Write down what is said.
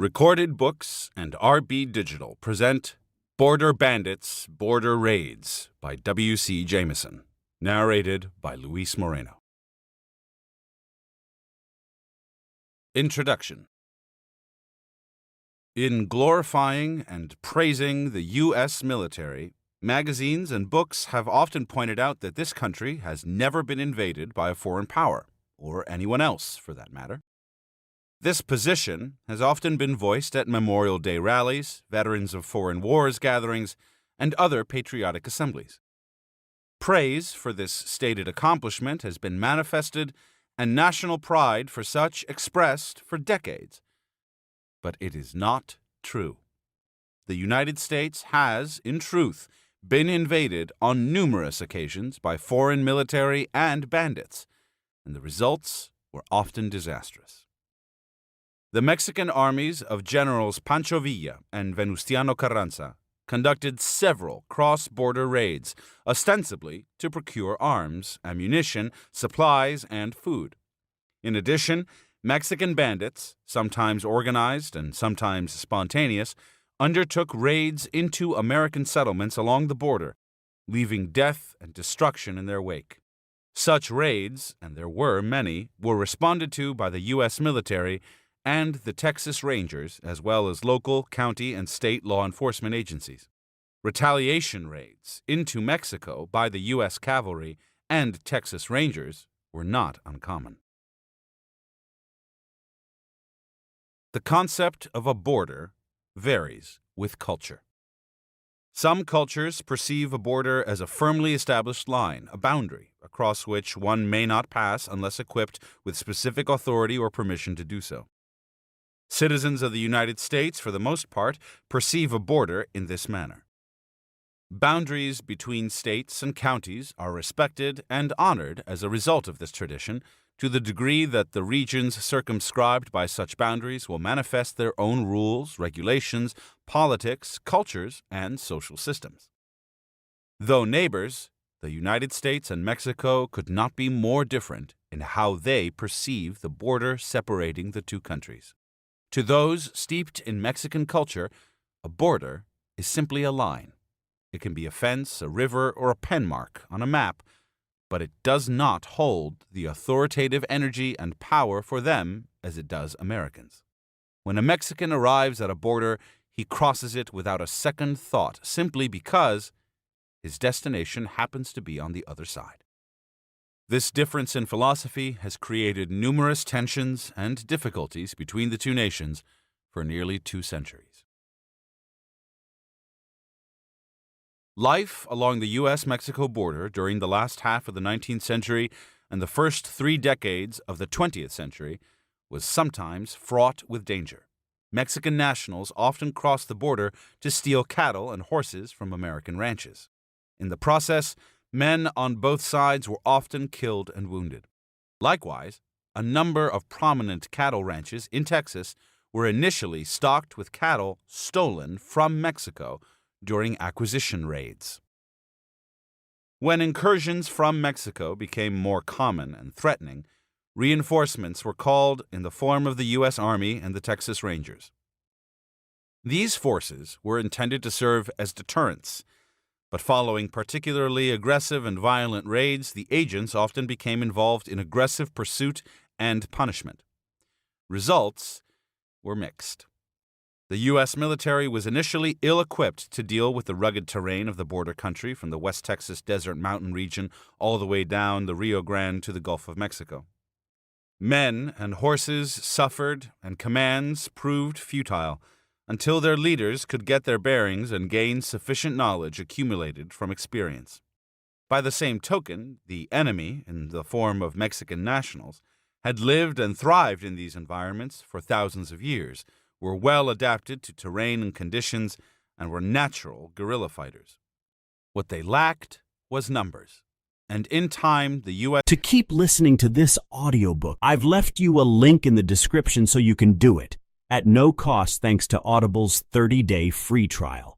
Recorded Books and RB Digital present Border Bandits, Border Raids by W.C. Jameson. Narrated by Luis Moreno. Introduction. In glorifying and praising the U.S. military, magazines and books have often pointed out that this country has never been invaded by a foreign power, or anyone else for that matter. This position has often been voiced at Memorial Day rallies, Veterans of Foreign Wars gatherings, and other patriotic assemblies. Praise for this stated accomplishment has been manifested and national pride for such expressed for decades. But it is not true. The United States has, in truth, been invaded on numerous occasions by foreign military and bandits, and the results were often disastrous. The Mexican armies of Generals Pancho Villa and Venustiano Carranza conducted several cross-border raids, ostensibly to procure arms, ammunition, supplies, and food. In addition, Mexican bandits, sometimes organized and sometimes spontaneous, undertook raids into American settlements along the border, leaving death and destruction in their wake. Such raids, and there were many, were responded to by the U.S. military and the Texas Rangers, as well as local, county, and state law enforcement agencies. Retaliation raids into Mexico by the U.S. cavalry and Texas Rangers were not uncommon. The concept of a border varies with culture. Some cultures perceive a border as a firmly established line, a boundary, across which one may not pass unless equipped with specific authority or permission to do so. Citizens of the United States, for the most part, perceive a border in this manner. Boundaries between states and counties are respected and honored as a result of this tradition, to the degree that the regions circumscribed by such boundaries will manifest their own rules, regulations, politics, cultures, and social systems. Though neighbors, the United States and Mexico could not be more different in how they perceive the border separating the two countries. To those steeped in Mexican culture, a border is simply a line. It can be a fence, a river, or a pen mark on a map, but it does not hold the authoritative energy and power for them as it does Americans. When a Mexican arrives at a border, he crosses it without a second thought, simply because his destination happens to be on the other side. This difference in philosophy has created numerous tensions and difficulties between the two nations for nearly 2 centuries. Life along the U.S.-Mexico border during the last half of the 19th century and the first 3 decades of the 20th century was sometimes fraught with danger. Mexican nationals often crossed the border to steal cattle and horses from American ranches. In the process, men on both sides were often killed and wounded. Likewise, a number of prominent cattle ranches in Texas were initially stocked with cattle stolen from Mexico during acquisition raids. When incursions from Mexico became more common and threatening, reinforcements were called in the form of the U.S. Army and the Texas Rangers. These forces were intended to serve as deterrents, but following particularly aggressive and violent raids, the agents often became involved in aggressive pursuit and punishment. Results were mixed. The U.S. military was initially ill-equipped to deal with the rugged terrain of the border country from the West Texas desert mountain region all the way down the Rio Grande to the Gulf of Mexico. Men and horses suffered, and commands proved futile, until their leaders could get their bearings and gain sufficient knowledge accumulated from experience. By the same token, the enemy, in the form of Mexican nationals, had lived and thrived in these environments for thousands of years, were well adapted to terrain and conditions, and were natural guerrilla fighters. What they lacked was numbers. And in time, the U.S. To keep listening to this audiobook, I've left you a link in the description so you can do it at no cost thanks to Audible's 30-day free trial.